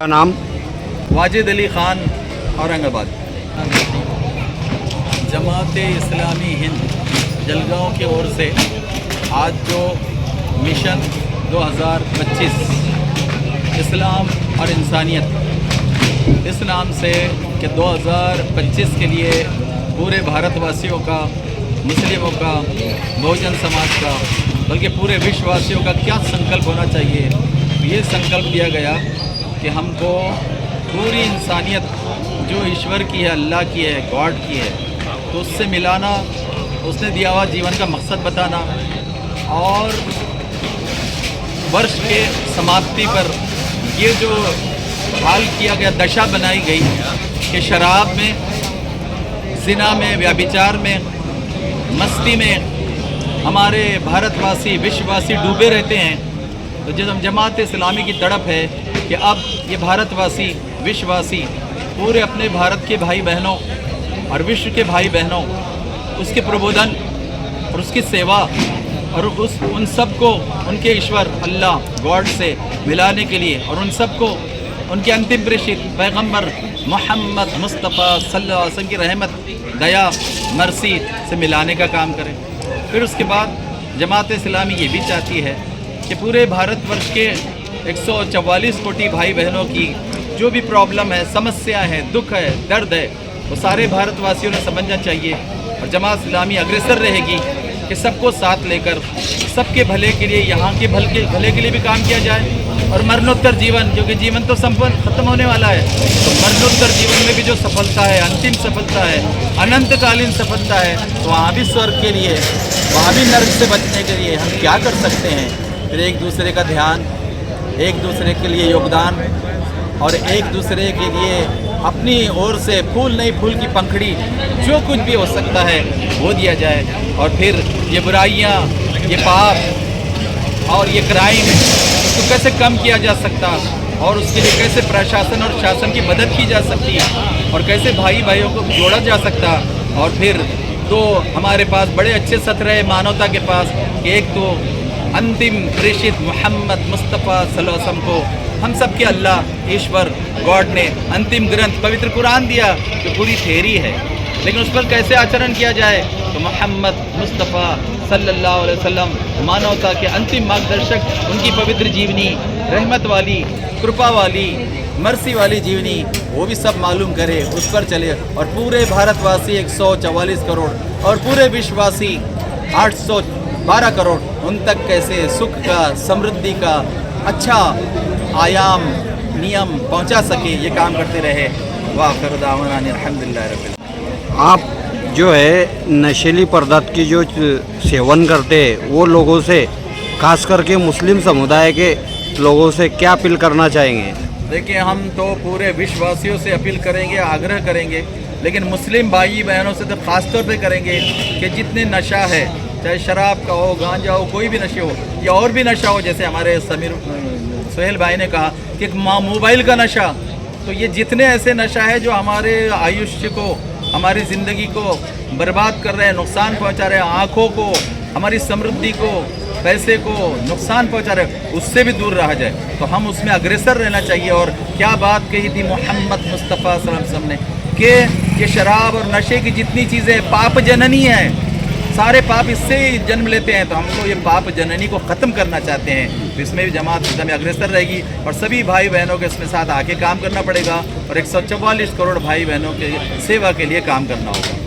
नाम वाजिद अली ख़ान, औरंगाबाद। जमात इस्लामी हिंद जलगांव की ओर से आज जो मिशन 2025 इस्लाम और इंसानियत इस नाम से कि 2025 के लिए पूरे भारतवासियों का, मुस्लिमों का, बहुजन समाज का, बल्कि पूरे विश्ववासियों का क्या संकल्प होना चाहिए, ये संकल्प दिया गया कि हमको पूरी इंसानियत जो ईश्वर की है, अल्लाह की है, गॉड की है, तो उससे मिलाना, उसने दिया हुआ जीवन का मकसद बताना, और वर्ष के समाप्ति पर ये जो हाल किया गया, दशा बनाई गई कि शराब में, ज़िना में, व्यभिचार में, मस्ती में हमारे भारतवासी, विश्ववासी डूबे रहते हैं। तो जब जमात इस्लामी की तड़प है कि अब ये भारतवासी, विश्ववासी पूरे अपने भारत के भाई बहनों और विश्व के भाई बहनों, उसके प्रबोधन और उसकी सेवा और उन सब को उनके ईश्वर अल्लाह, गॉड से मिलाने के लिए, और उन सब को उनके अंतिम प्रेषित पैगंबर मोहम्मद मुस्तफ़ा सल्लल्लाहु अलैहि वसल्लम की रहमत, दया, मर्सी से मिलाने का काम करें। फिर उसके बाद जमात इस्लामी ये भी चाहती है कि पूरे भारतवर्ष के 144 कोटि भाई बहनों की जो भी प्रॉब्लम है, समस्या है, दुख है, दर्द है, वो सारे भारतवासियों ने समझना चाहिए। और जमात इस्लामी अग्रसर रहेगी कि सबको साथ लेकर सबके भले के लिए, यहाँ के भले के लिए भी काम किया जाए, और मरणोत्तर जीवन, क्योंकि जीवन तो संपन्न ख़त्म होने वाला है, तो मरणोत्तर जीवन में भी जो सफलता है, अंतिम सफलता है, अनंतकालीन सफलता है, तो वहाँ भी स्वर्ग के लिए, वहाँ भी नर्क से बचने के लिए हम क्या कर सकते हैं? फिर एक दूसरे का ध्यान, एक दूसरे के लिए योगदान, और एक दूसरे के लिए अपनी ओर से फूल नहीं, फूल की पंखड़ी, जो कुछ भी हो सकता है वो दिया जाए। और फिर ये बुराइयाँ, ये पाप और ये क्राइम, इसको कैसे कम किया जा सकता, और उसके लिए कैसे प्रशासन और शासन की मदद की जा सकती, और कैसे भाई भाइयों को जोड़ा जा सकता। और फिर तो हमारे पास बड़े अच्छे सत्र है मानवता के पास कि एक तो अंतिम प्रेषित मोहम्मद मुस्तफ़ा सल्लल्लाहु अलैहि वसल्लम को हम सब के अल्लाह, ईश्वर, गॉड ने अंतिम ग्रंथ पवित्र कुरान दिया, जो पूरी थ्योरी है, लेकिन उस पर कैसे आचरण किया जाए? तो मोहम्मद मुस्तफ़ा सल्लल्लाहु अलैहि वसल्लम मानवता के अंतिम मार्गदर्शक, उनकी पवित्र जीवनी, रहमत वाली, कृपा वाली, मर्सी वाली जीवनी, वो भी सब मालूम करे, उस पर चले। और पूरे भारतवासी 144 करोड़ और पूरे विश्ववासी 812 करोड़, उन तक कैसे सुख का, समृद्धि का अच्छा आयाम, नियम पहुंचा सके, ये काम करते रहे। वाखिर दावाना अल्हम्दुलिल्लाह रब्बिल। आप जो है नशीली पदार्थ की जो सेवन करते हैं, वो लोगों से, खास करके मुस्लिम समुदाय के लोगों से क्या अपील करना चाहेंगे? देखिए, हम तो पूरे विश्ववासियों से अपील करेंगे, आग्रह करेंगे, लेकिन मुस्लिम भाई बहनों से तो ख़ास तौर पे करेंगे कि जितने नशा है, चाहे शराब का हो, गांजा हो, कोई भी नशे हो या और भी नशा हो, जैसे हमारे सुहेल भाई ने कहा कि मोबाइल का नशा, तो ये जितने ऐसे नशा है जो हमारे आयुष्य को, हमारी ज़िंदगी को बर्बाद कर रहे हैं, नुकसान पहुंचा रहे हैं, आँखों को, हमारी समृद्धि को, पैसे को नुकसान पहुंचा रहे हैं, उससे भी दूर रहा जाए। तो हम उसमें अग्रसर रहना चाहिए। और क्या बात कही थी मोहम्मद मुस्तफ़ा सल्लल्लाहु अलैहि वसल्लम ने कि ये शराब और नशे की जितनी चीज़ें पाप जननी है, सारे पाप इससे ही जन्म लेते हैं, तो हमको ये पाप जननी को ख़त्म करना चाहते हैं। तो इसमें भी जमात इस्लामी अग्रसर रहेगी, और सभी भाई बहनों के इसमें साथ आके काम करना पड़ेगा, और 144 करोड़ भाई बहनों के सेवा के लिए काम करना होगा।